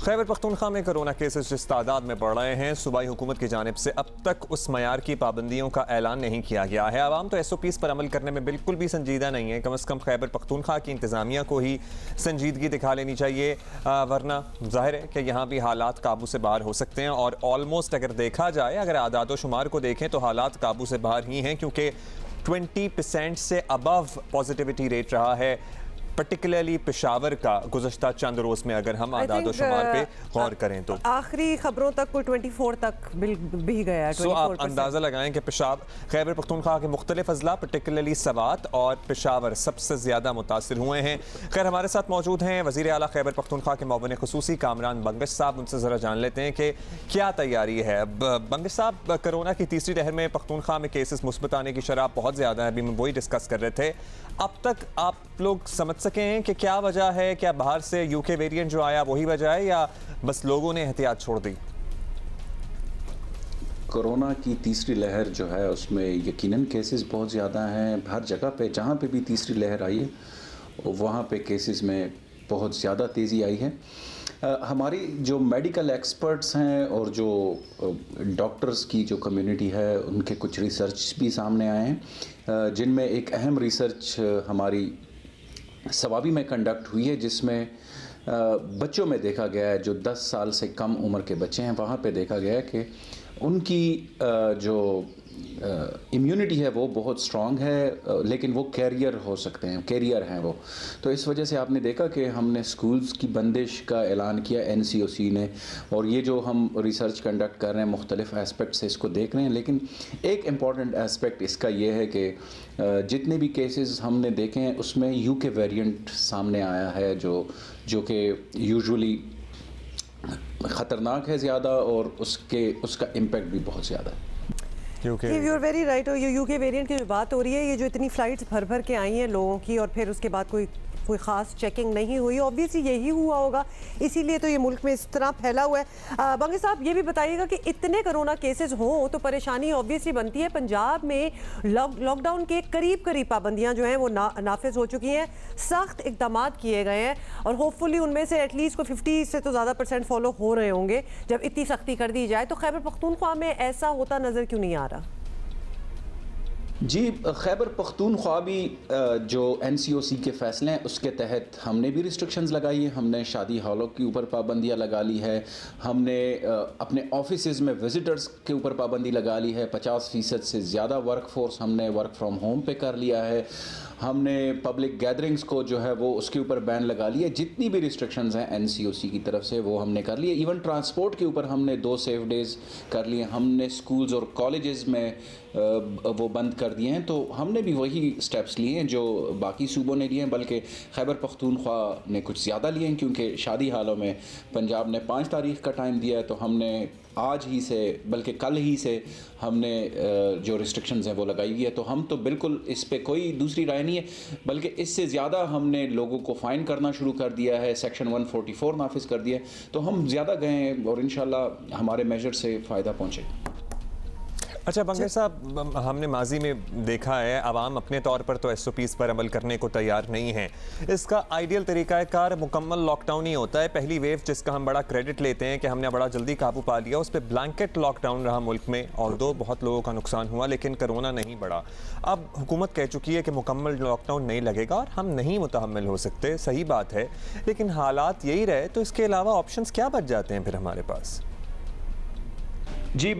खैबर पख्तूनख्वा में corona cases जिस तादाद में बढ़ रहे हैं, सूबाई हुकूमत की जानिब से अब तक उस मयार की पाबंदियों का ऐलान नहीं किया गया है। आवाम तो SOPs पर अमल करने में बिल्कुल भी संजीदा नहीं है। कम अज़ कम खैबर पख्तूनख्वा की इंतज़ामिया को ही संजीदगी दिखा लेनी चाहिए, वरना ज़ाहिर है कि यहाँ भी हालात काबू से बाहर हो सकते हैं। और ऑलमोस्ट अगर देखा जाए, अगर आदाद शुमार को देखें तो हालात काबू से बाहर ही हैं, क्योंकि 20% से अबव पॉजिटिविटी रेट रहा है, पर्टिकुलरली पेशावर का गुज़श्ता चंद रोज़ में। अगर हम आदाद शुमार पे गौर करें तो आखिरी खबरों तक कोई 24 तक भी गया है। सो आप अंदाज़ा लगाएं कि खैबर पख्तूनख्वा के मुख्तलिफ अजला पर्टिकुलरली सवात और पेशावर सबसे ज़्यादा मुतासिर हुए हैं। खैर, हमारे साथ मौजूद हैं वज़ीर आला खैबर पख्तूनख्वा के मुअव्विन ख़ुसूसी कामरान बंगश साहब। उनसे ज़रा जान लेते हैं कि क्या तैयारी है। बंगश साहब, कोरोना की तीसरी लहर में पख्तूनख्वा में केसेस मुस्बत आने की शरह बहुत ज़्यादा है, अभी हम वही डिस्कस कर रहे थे। अब तक आप लोग समझ सके हैं कि क्या वजह है? क्या बाहर से UK वेरिएंट जो आया वही वजह है, या बस लोगों ने एहतियात छोड़ दी? कोरोना की तीसरी लहर जो है उसमें यकीनन केसेस बहुत ज़्यादा हैं। हर जगह पे जहाँ पे भी तीसरी लहर आई है वहाँ पे केसेस में बहुत ज़्यादा तेज़ी आई है। हमारी जो मेडिकल एक्सपर्ट्स हैं और जो डॉक्टर्स की जो कम्युनिटी है, उनके कुछ रिसर्च भी सामने आए हैं, जिनमें एक अहम रिसर्च हमारी सवाबी में कंडक्ट हुई है, जिसमें बच्चों में देखा गया है, जो 10 साल से कम उम्र के बच्चे हैं, वहाँ पे देखा गया है कि उनकी जो इम्यूनिटी है वो बहुत स्ट्रॉन्ग है, लेकिन वो कैरियर हो सकते हैं, कैरियर हैं वो। तो इस वजह से आपने देखा कि हमने स्कूल्स की बंदिश का ऐलान किया NCOC ने, और ये जो हम रिसर्च कंडक्ट कर रहे हैं मुख्तलिफ एस्पेक्ट से इसको देख रहे हैं। लेकिन एक इम्पॉर्टेंट एस्पेक्ट इसका ये है कि जितने भी केसेस हमने देखे हैं उसमें UK वेरिएंट सामने आया है, जो कि यूजुअली ख़तरनाक है ज़्यादा, और उसका इम्पैक्ट भी बहुत ज़्यादा है। You are very right. और ये UK वेरिएंट की जो बात हो रही है, ये जो इतनी फ्लाइट्स भर भर के आई हैं लोगों की, और फिर उसके बाद कोई ख़ास चेकिंग नहीं हुई, ऑब्वियसली यही हुआ होगा, इसीलिए तो ये मुल्क में इस तरह फैला हुआ है। बंगे साहब, ये भी बताइएगा कि इतने कोरोना केसेस हों तो परेशानी ऑब्वियसली बनती है। पंजाब में लॉकडाउन के करीब पाबंदियां जो हैं वो नाफिज हो चुकी हैं, सख्त इकदाम किए गए हैं, और होपफुली उनमें से एटलीस्ट को 50 से तो ज़्यादा % फॉलो हो रहे होंगे जब इतनी सख्ती कर दी जाए। तो खैबर पख्तूनख्वा में ऐसा होता नज़र क्यों नहीं आ रहा? जी, खैबर पख्तूनख्वा भी जो NCOC के फ़ैसले हैं उसके तहत हमने भी रिस्ट्रिक्शंस लगाई है। हमने शादी हॉलों के ऊपर पाबंदियाँ लगा ली है, हमने अपने ऑफिसेज़ में विज़िटर्स के ऊपर पाबंदी लगा ली है, 50% से ज़्यादा वर्कफोर्स हमने वर्क फ्रॉम होम पे कर लिया है, हमने पब्लिक गैदरिंग्स को जो है वो उसके ऊपर बैन लगा लिया। जितनी भी रिस्ट्रिक्शंस हैं NCOC की तरफ से वो हमने कर लिए। इवन ट्रांसपोर्ट के ऊपर हमने 2 सेफ डेज़ कर लिए। हमने स्कूल्स और कॉलेजेस में वो बंद कर दिए हैं। तो हमने भी वही स्टेप्स लिए हैं जो बाकी सूबों ने लिए हैं, बल्कि खैबर पख्तूनख्वा ने कुछ ज़्यादा लिए हैं, क्योंकि शादी हालों में पंजाब ने 5 तारीख का टाइम दिया है। तो हमने आज ही से, बल्कि कल ही से हमने जो रिस्ट्रिक्शंस हैं वो लगाई हुई है। तो हम तो बिल्कुल इस पे कोई दूसरी राय नहीं है, बल्कि इससे ज़्यादा हमने लोगों को फ़ाइन करना शुरू कर दिया है, सेक्शन 144 नाफिज कर दिया है। तो हम ज़्यादा गए हैं और इंशाल्लाह हमारे मेजर से फ़ायदा पहुँचे। अच्छा बंगे साहब, हमने माजी में देखा है आवाम अपने तौर पर तो SOPs पर अमल करने को तैयार नहीं है। इसका आइडियल तरीक़ाकार मुकम्मल लॉकडाउन ही होता है। पहली वेव जिसका हम बड़ा क्रेडिट लेते हैं कि हमने बड़ा जल्दी काबू पा लिया, उस पर ब्लैंकेट लॉकडाउन रहा मुल्क में, और बहुत लोगों का नुकसान हुआ, लेकिन कोरोना नहीं बढ़ा। अब हुकूमत कह चुकी है कि मुकम्मल लॉकडाउन नहीं लगेगा और हम नहीं मुतहम्मिल हो सकते, सही बात है, लेकिन हालात यही रहे तो इसके अलावा ऑप्शंस क्या बच जाते हैं फिर हमारे पास? जी,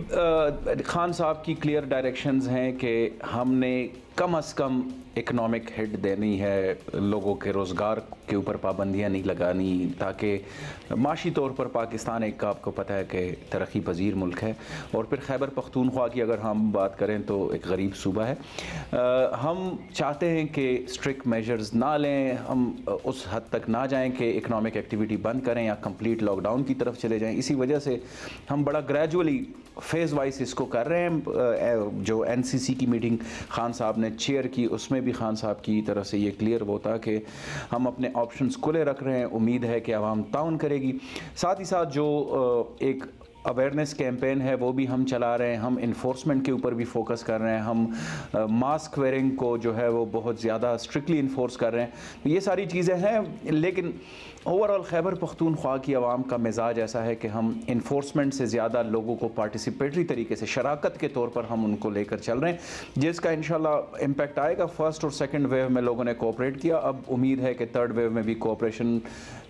खान साहब की क्लियर डायरेक्शंस हैं कि हमने कम से कम इकनॉमिक हिट देनी है, लोगों के रोज़गार के ऊपर पाबंदियां नहीं लगानी, ताकि माशी तौर पर पाकिस्तान एक आपको पता है कि तरक्की पजीर मुल्क है। और फिर खैबर पख्तूनख्वा की अगर हम बात करें तो एक गरीब सूबा है। हम चाहते हैं कि स्ट्रिक्ट मेजर्स ना लें, हम उस हद तक ना जाएं कि इकनॉमिक एक्टिविटी बंद करें या कंप्लीट लॉकडाउन की तरफ चले जाएं। इसी वजह से हम बड़ा ग्रेजुअली फेज़ वाइज इसको कर रहे हैं। जो NCC की मीटिंग खान साहब ने चेयर की, उसमें भी खान साहब की तरफ से ये क्लियर वो था कि हम अपने ऑप्शंस खुले रख रहे हैं। उम्मीद है कि आवाम ताउन करेगी। साथ ही साथ जो एक अवेयरनेस कैंपेन है वो भी हम चला रहे हैं, हम इन्फोर्समेंट के ऊपर भी फोकस कर रहे हैं, हम मास्क वेयरिंग को जो है वो बहुत ज़्यादा स्ट्रिक्टली इन्फोर्स कर रहे हैं। ये सारी चीज़ें हैं, लेकिन ओवरऑल खैबर पख्तूनख्वा की आवाम का मिजाज ऐसा है कि हम इन्फोर्समेंट से ज़्यादा लोगों को पार्टिसिपेटरी तरीके से शराकत के तौर पर हम उनको लेकर चल रहे हैं, जिसका इंशाल्लाह इम्पैक्ट आएगा। फर्स्ट और सेकंड वेव में लोगों ने कोऑपरेट किया, अब उम्मीद है कि थर्ड वेव में भी कोऑपरेशन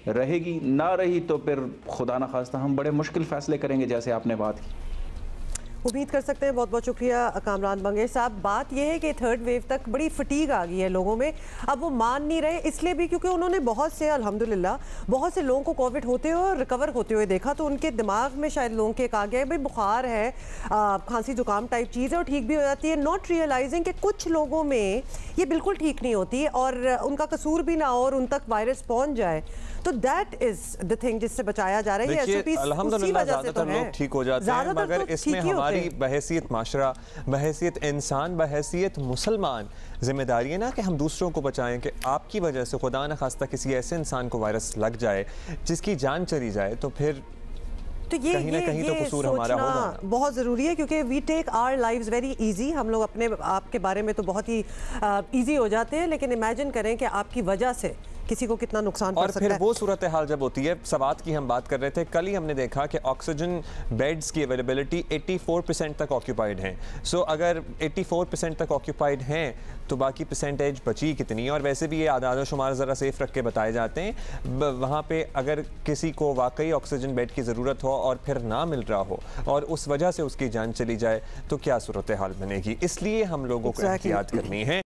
रहेगी। ना रही तो फिर खुदा न खास्ता हम बड़े मुश्किल फ़ैसले करेंगे, जैसे आपने बात की। उम्मीद कर सकते हैं। बहुत बहुत शुक्रिया कामरान बंगेर साहब। बात यह है कि थर्ड वेव तक बड़ी फटीग आ गई है लोगों में, अब वो मान नहीं रहे, इसलिए भी क्योंकि उन्होंने बहुत से अल्हम्दुलिल्लाह बहुत से लोगों को कोविड होते हुए और रिकवर होते हुए देखा, तो उनके दिमाग में शायद लोगों के एक आ गया भाई बुखार है, खांसी जुकाम टाइप चीज़ है और ठीक भी हो जाती है, नॉट रियलाइजिंग कि कुछ लोगों में ये बिल्कुल ठीक नहीं होती और उनका कसूर भी ना हो और उन तक वायरस पहुँच जाए। तो दैट इज द थिंग जिससे बचाया जा रहा है। अल्हम्दुलिल्लाह ज़्यादातर लोग ठीक हो जाते हैं, मगर इसमें हमारी बहैसियत माशरा, बहैसियत इंसान, बहैसियत मुसलमान जिम्मेदारी है ना कि हम दूसरों को बचाएं कि आपकी वजह से खुदा न खास्ता किसी ऐसे इंसान को वायरस लग जाए जिसकी जान चली जाए, तो फिर तो कहीं ना कहीं तो कसूर हमारा होगा। बहुत ज़रूरी है क्योंकि we take our lives very easy. हम लोग अपने आप के बारे में तो बहुत ही इजी हो जाते हैं, लेकिन इमेजिन करें कि आपकी वजह से किसी को कितना नुकसान पड़ सकता है। और फिर वो सूरत हाल जब होती है, सवात की हम बात कर रहे थे, कल ही हमने देखा कि ऑक्सीजन बेड्स की अवेलेबिलिटी 84% तक ऑक्यूपाइड हैं। सो अगर 84% तक ऑक्यूपाइड हैं तो बाकी परसेंटेज बची कितनी? और वैसे भी ये आदाद शुमार ज़रा सेफ रख के बताए जाते हैं। वहाँ पे अगर किसी को वाकई ऑक्सीजन बेड की ज़रूरत हो और फिर ना मिल रहा हो और उस वजह से उसकी जान चली जाए तो क्या सूरत हाल बनेगी? इसलिए हम लोगों को एहतियात करनी है।